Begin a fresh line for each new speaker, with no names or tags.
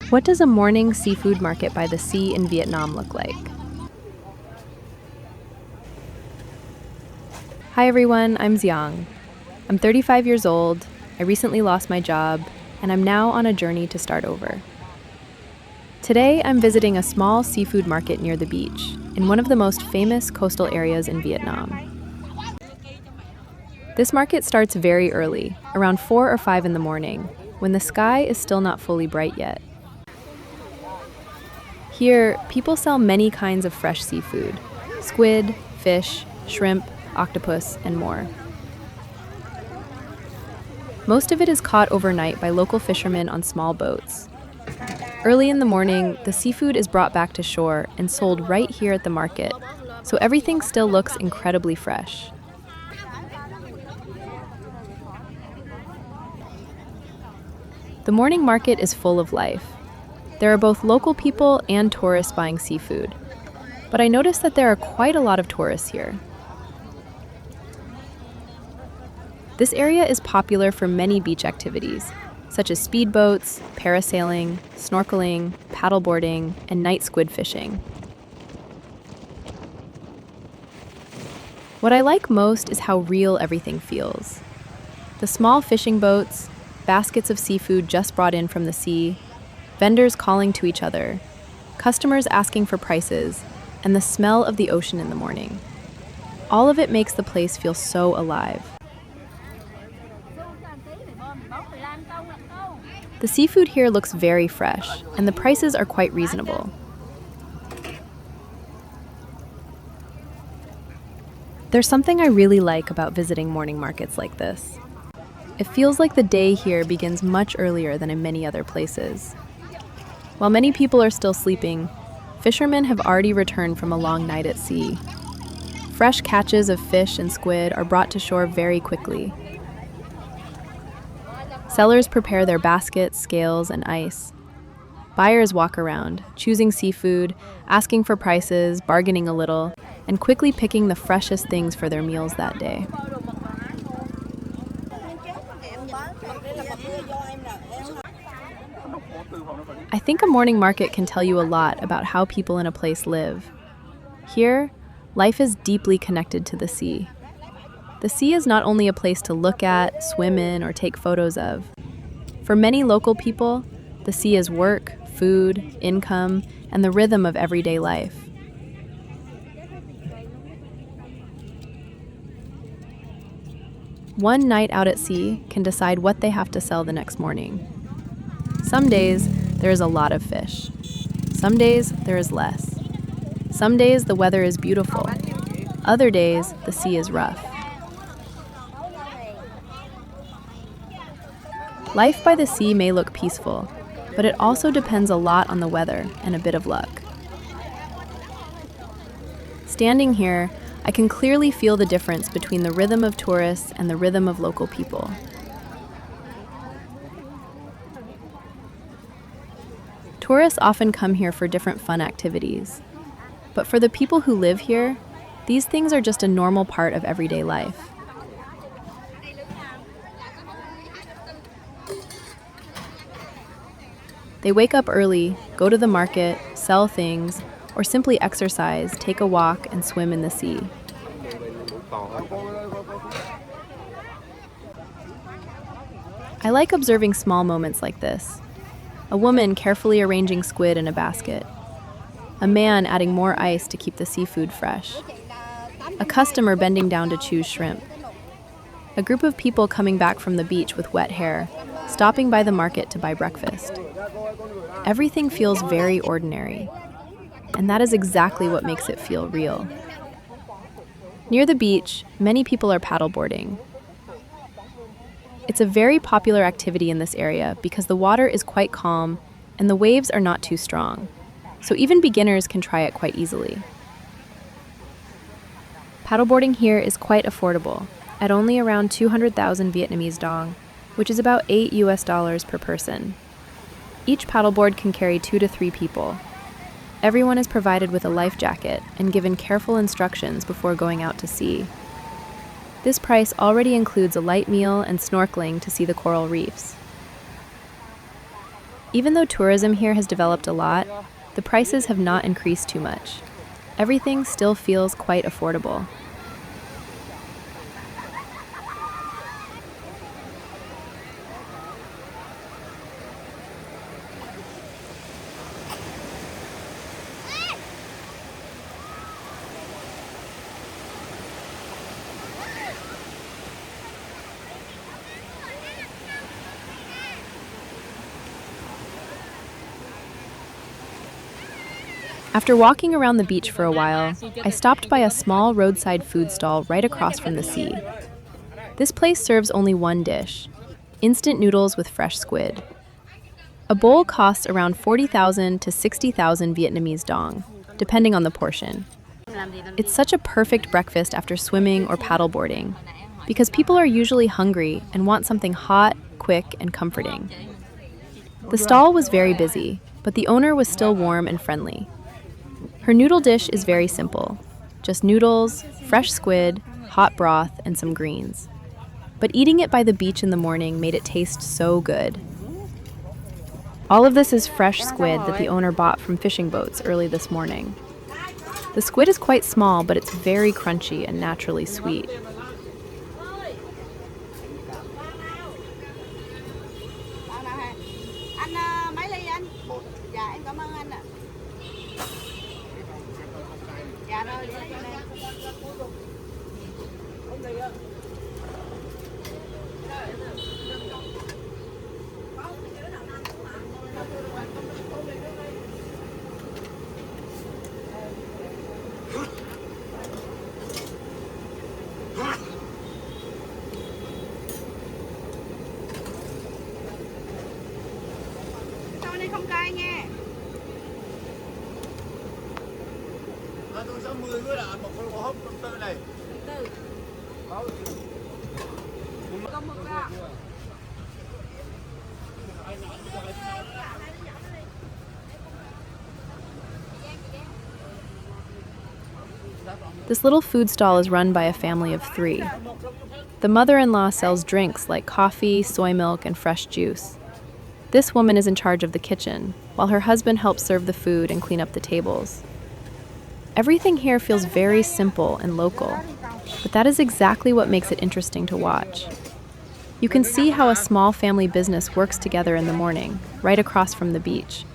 What does a morning seafood market by the sea in Vietnam look like? Hi everyone, I'm Xiang. I'm 35 years old, I recently lost my job, and I'm now on a journey to start over. Today, I'm visiting a small seafood market near the beach, in one of the most famous coastal areas in Vietnam. This market starts very early, around 4 or 5 in the morning, when the sky is still not fully bright yet. Here, people sell many kinds of fresh seafood: squid, fish, shrimp, octopus, and more. Most of it is caught overnight by local fishermen on small boats. Early in the morning, the seafood is brought back to shore and sold right here at the market, so everything still looks incredibly fresh. The morning market is full of life. There are both local people and tourists buying seafood, but I noticed that there are quite a lot of tourists here. This area is popular for many beach activities, such as speedboats, parasailing, snorkeling, paddleboarding, and night squid fishing. What I like most is how real everything feels. The small fishing boats, baskets of seafood just brought in from the sea, vendors calling to each other, customers asking for prices, and the smell of the ocean in the morning. All of it makes the place feel so alive. The seafood here looks very fresh, and the prices are quite reasonable. There's something I really like about visiting morning markets like this. It feels like the day here begins much earlier than in many other places. While many people are still sleeping, fishermen have already returned from a long night at sea. Fresh catches of fish and squid are brought to shore very quickly. Sellers prepare their baskets, scales, and ice. Buyers walk around, choosing seafood, asking for prices, bargaining a little, and quickly picking the freshest things for their meals that day. I think a morning market can tell you a lot about how people in a place live. Here, life is deeply connected to the sea. The sea is not only a place to look at, swim in, or take photos of. For many local people, the sea is work, food, income, and the rhythm of everyday life. One night out at sea can decide what they have to sell the next morning. Some days, there is a lot of fish. Some days, there is less. Some days, the weather is beautiful. Other days, the sea is rough. Life by the sea may look peaceful, but it also depends a lot on the weather and a bit of luck. Standing here, I can clearly feel the difference between the rhythm of tourists and the rhythm of local people. Tourists often come here for different fun activities. But for the people who live here, these things are just a normal part of everyday life. They wake up early, go to the market, sell things, or simply exercise, take a walk, and swim in the sea. I like observing small moments like this. A woman carefully arranging squid in a basket. A man adding more ice to keep the seafood fresh. A customer bending down to choose shrimp. A group of people coming back from the beach with wet hair, stopping by the market to buy breakfast. Everything feels very ordinary, and that is exactly what makes it feel real. Near the beach, many people are paddleboarding. It's a very popular activity in this area because the water is quite calm and the waves are not too strong, so even beginners can try it quite easily. Paddleboarding here is quite affordable, at only around 200,000 Vietnamese dong, which is about $8 per person. Each paddleboard can carry 2 to 3 people. Everyone is provided with a life jacket and given careful instructions before going out to sea. This price already includes a light meal and snorkeling to see the coral reefs. Even though tourism here has developed a lot, the prices have not increased too much. Everything still feels quite affordable. After walking around the beach for a while, I stopped by a small roadside food stall right across from the sea. This place serves only one dish: instant noodles with fresh squid. A bowl costs around 40,000 to 60,000 Vietnamese dong, depending on the portion. It's such a perfect breakfast after swimming or paddleboarding, because people are usually hungry and want something hot, quick, and comforting. The stall was very busy, but the owner was still warm and friendly. Her noodle dish is very simple: just noodles, fresh squid, hot broth, and some greens. But eating it by the beach in the morning made it taste so good. All of this is fresh squid that the owner bought from fishing boats early this morning. The squid is quite small, but it's very crunchy and naturally sweet.
Không cay nha. Tôi 60 với là một con hấp tư này. Tư. Con mực ra.
This little food stall is run by a family of 3. The mother-in-law sells drinks like coffee, soy milk, and fresh juice. This woman is in charge of the kitchen, while her husband helps serve the food and clean up the tables. Everything here feels very simple and local, but that is exactly what makes it interesting to watch. You can see how a small family business works together in the morning, right across from the beach.